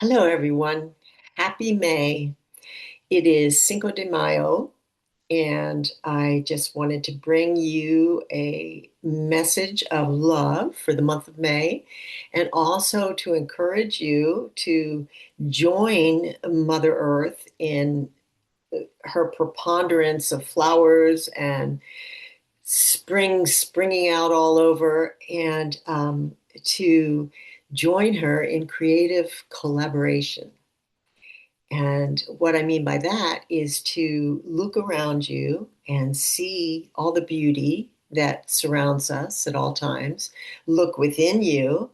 Hello, everyone. Happy May. It is Cinco de Mayo, and I just wanted to bring you a message of love for the month of May and also to encourage you to join Mother Earth in her preponderance of flowers and spring springing out all over, and to join her in creative collaboration. And what I mean by that is to look around you and see all the beauty that surrounds us at all times. Look within you,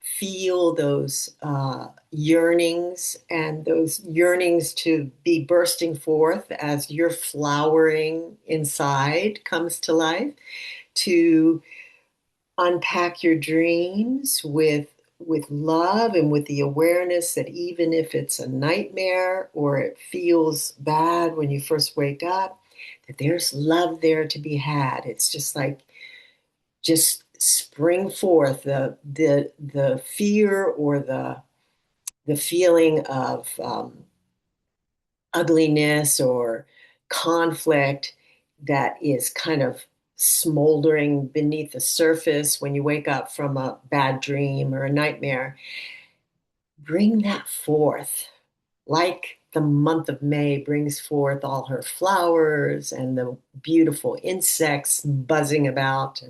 feel those yearnings and those yearnings to be bursting forth as your flowering inside comes to life, to unpack your dreams with love and with the awareness that even if it's a nightmare or it feels bad when you first wake up, that there's love there to be had. It's just like just spring forth the fear or the feeling of ugliness or conflict that is kind of smoldering beneath the surface when you wake up from a bad dream or a nightmare. Bring that forth, like the month of May brings forth all her flowers and the beautiful insects buzzing about,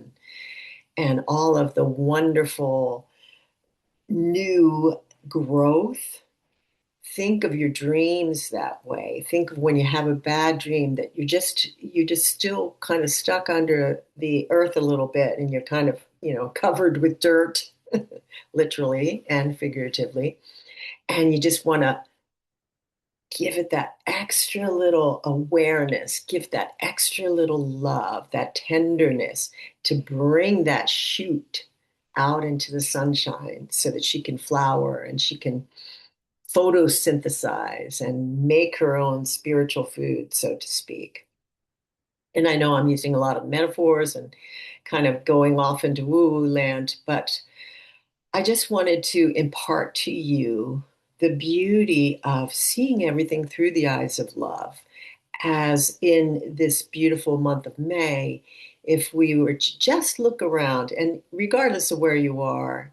and all of the wonderful new growth. Think of your dreams that way. Think of when you have a bad dream that you're just still kind of stuck under the earth a little bit, and you're kind of, covered with dirt, literally and figuratively, and you just want to give it that extra little awareness, give that extra little love, that tenderness, to bring that shoot out into the sunshine so that she can flower and she can photosynthesize and make her own spiritual food, so to speak. And I know I'm using a lot of metaphors and kind of going off into woo-woo land, but I just wanted to impart to you the beauty of seeing everything through the eyes of love. As in this beautiful month of May, if we were to just look around, and regardless of where you are,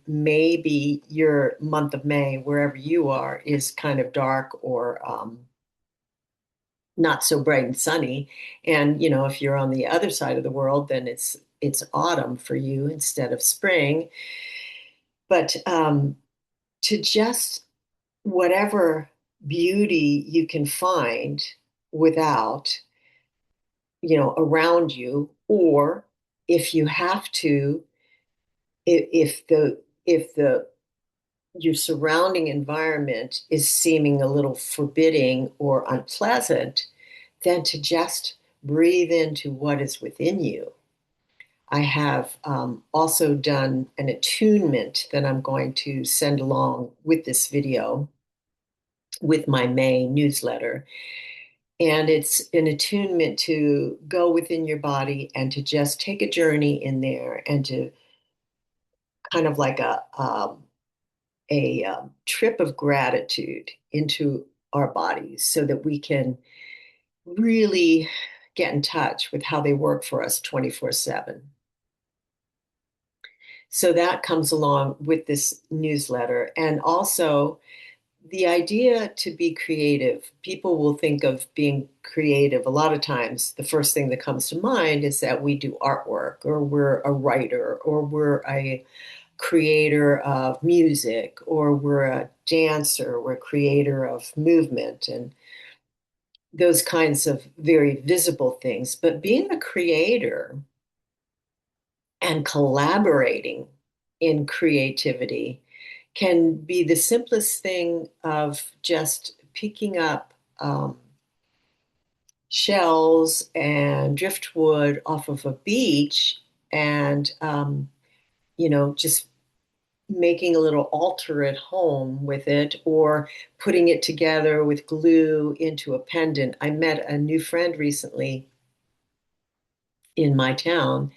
maybe your month of May, wherever you are, is kind of dark or not so bright and sunny. And if you're on the other side of the world, then it's autumn for you instead of spring. But to just whatever beauty you can find without, around you, or if you have to, if the your surrounding environment is seeming a little forbidding or unpleasant, then to just breathe into what is within you. I have also done an attunement that I'm going to send along with this video with my May newsletter. And it's an attunement to go within your body and to just take a journey in there and to kind of like a trip of gratitude into our bodies so that we can really get in touch with how they work for us 24/7. So that comes along with this newsletter. And also, the idea to be creative, people will think of being creative. A lot of times, the first thing that comes to mind is that we do artwork, or we're a writer, or we're a creator of music, or we're a dancer, we're a creator of movement, and those kinds of very visible things. But being a creator and collaborating in creativity can be the simplest thing of just picking up shells and driftwood off of a beach and, just making a little altar at home with it, or putting it together with glue into a pendant. I met a new friend recently in my town,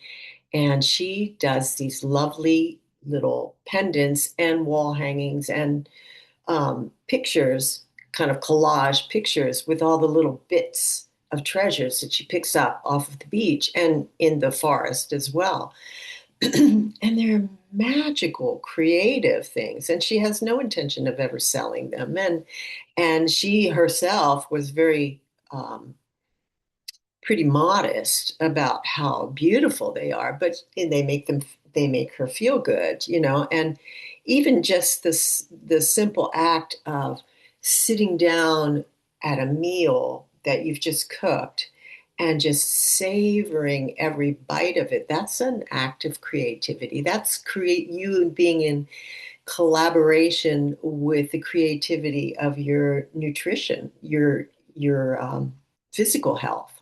and she does these lovely little pendants and wall hangings and pictures, kind of collage pictures with all the little bits of treasures that she picks up off of the beach and in the forest as well. And they're magical, creative things. And she has no intention of ever selling them. And she herself was very pretty modest about how beautiful they are, but and they make her feel good, you know. And even just this the simple act of sitting down at a meal that you've just cooked and just savoring every bite of it, that's an act of creativity. That's create you being in collaboration with the creativity of your nutrition, your physical health.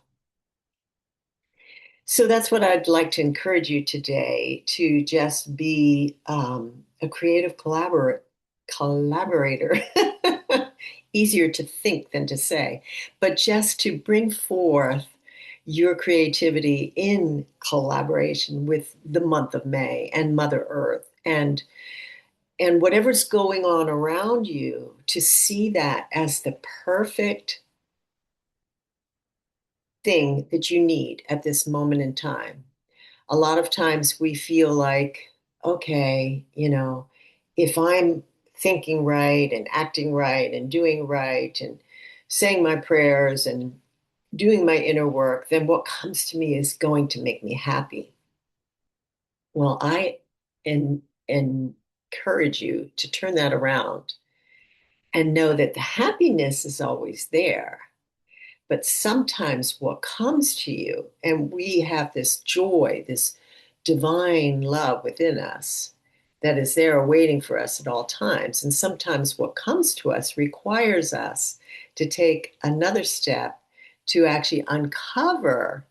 So that's what I'd like to encourage you today to just be a creative collaborator. Easier to think than to say, but just to bring forth your creativity in collaboration with the month of May and Mother Earth and whatever's going on around you, to see that as the perfect thing that you need at this moment in time. A lot of times we feel like, okay, you know, if I'm thinking right and acting right and doing right and saying my prayers and doing my inner work, then what comes to me is going to make me happy. Well, I en- encourage you to turn that around and know that the happiness is always there. But sometimes what comes to you, and we have this joy, this divine love within us that is there waiting for us at all times. And sometimes what comes to us requires us to take another step to actually uncover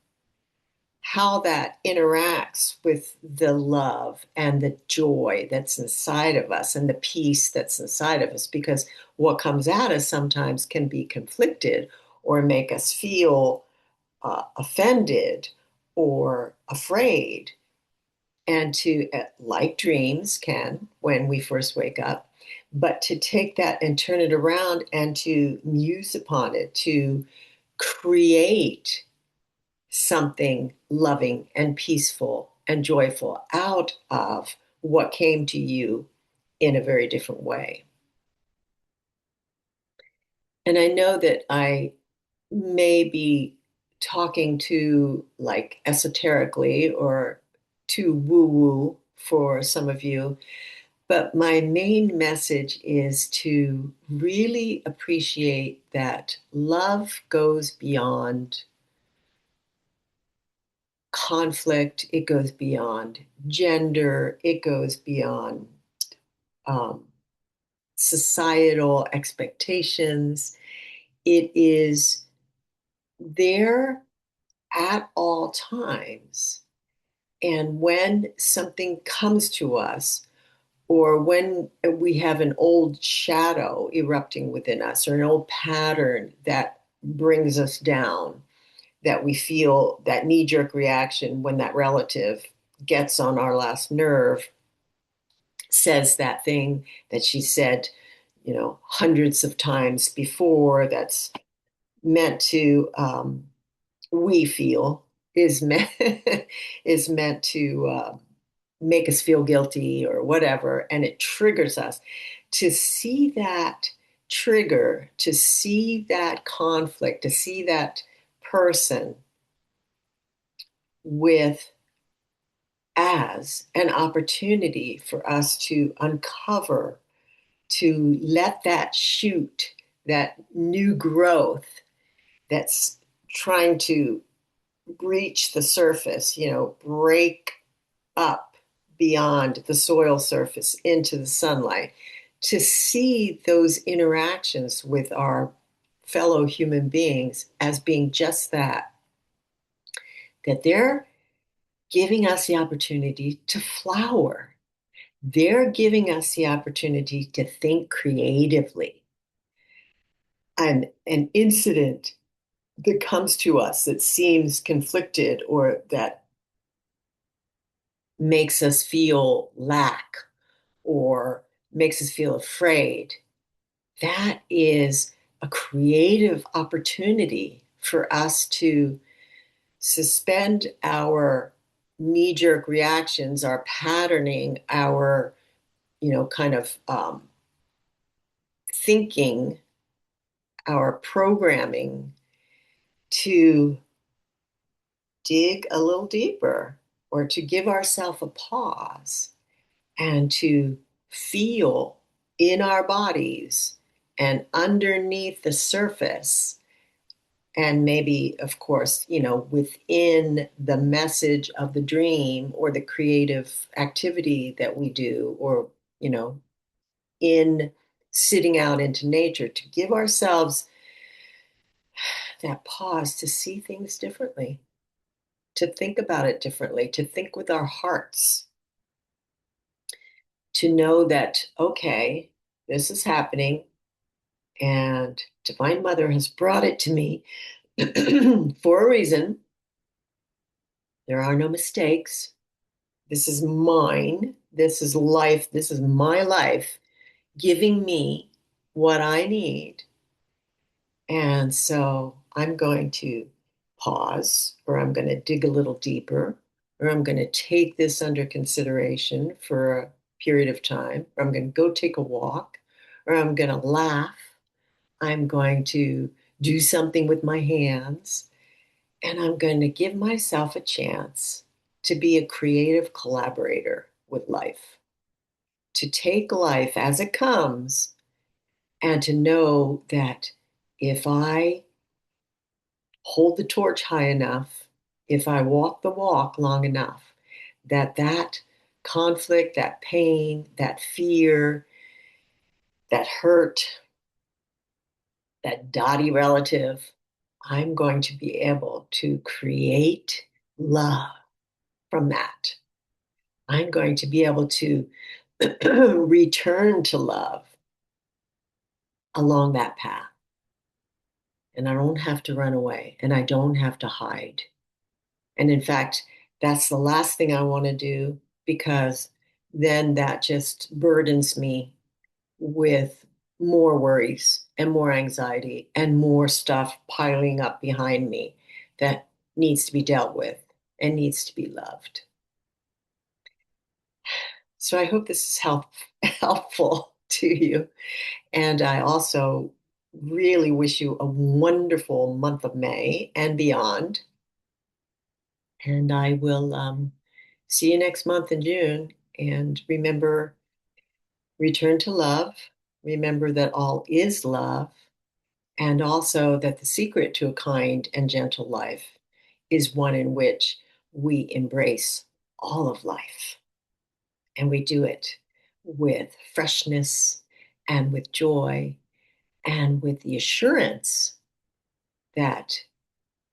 how that interacts with the love and the joy that's inside of us and the peace that's inside of us. Because what comes at us sometimes can be conflicted or make us feel offended or afraid. And to, like dreams can when we first wake up, but to take that and turn it around and to muse upon it, to create something loving and peaceful and joyful out of what came to you in a very different way. And I know that I may be talking to like esoterically or too woo woo for some of you, but my main message is to really appreciate that love goes beyond conflict, it goes beyond gender, it goes beyond um, societal expectations. It is there at all times. And when something comes to us, or when we have an old shadow erupting within us, or an old pattern that brings us down, that we feel that knee jerk reaction when that relative gets on our last nerve, says that thing that she said, you know, hundreds of times before, that's meant to, we feel, is meant, is meant to make us feel guilty or whatever, and it triggers us. To see that trigger, to see that conflict, to see that person with as an opportunity for us to uncover, to let that shoot, that new growth that's trying to breach the surface, you know, break up beyond the soil surface into the sunlight, to see those interactions with our fellow human beings as being just that, that they're giving us the opportunity to flower. They're giving us the opportunity to think creatively. And an incident that comes to us that seems conflicted or that makes us feel lack or makes us feel afraid, that is a creative opportunity for us to suspend our knee-jerk reactions, our patterning, our, kind of thinking, our programming to dig a little deeper or to give ourselves a pause and to feel in our bodies and underneath the surface, and maybe, of course, within the message of the dream or the creative activity that we do, or, you know, in sitting out into nature, to give ourselves that pause to see things differently, to think about it differently, to think with our hearts, to know that, okay, this is happening and Divine Mother has brought it to me for a reason. There are no mistakes. This is mine. This is life. This is my life giving me what I need. And so I'm going to pause, or I'm going to dig a little deeper, or I'm going to take this under consideration for a period of time, or I'm going to go take a walk, or I'm going to laugh. I'm going to do something with my hands, and I'm going to give myself a chance to be a creative collaborator with life, to take life as it comes, and to know that if I hold the torch high enough, if I walk the walk long enough, that conflict, that pain, that fear, that hurt, that dotty relative, I'm going to be able to create love from that. I'm going to be able to return to love along that path. And I don't have to run away and I don't have to hide. And in fact, that's the last thing I want to do, because then that just burdens me with more worries and more anxiety and more stuff piling up behind me that needs to be dealt with and needs to be loved. So I hope this is helpful to you. And I also really wish you a wonderful month of May and beyond. And I will see you next month in June. And remember, return to love. Remember that all is love. And also that the secret to a kind and gentle life is one in which we embrace all of life. And we do it with freshness and with joy and with the assurance that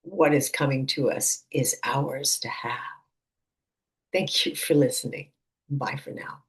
what is coming to us is ours to have. Thank you for listening. Bye for now.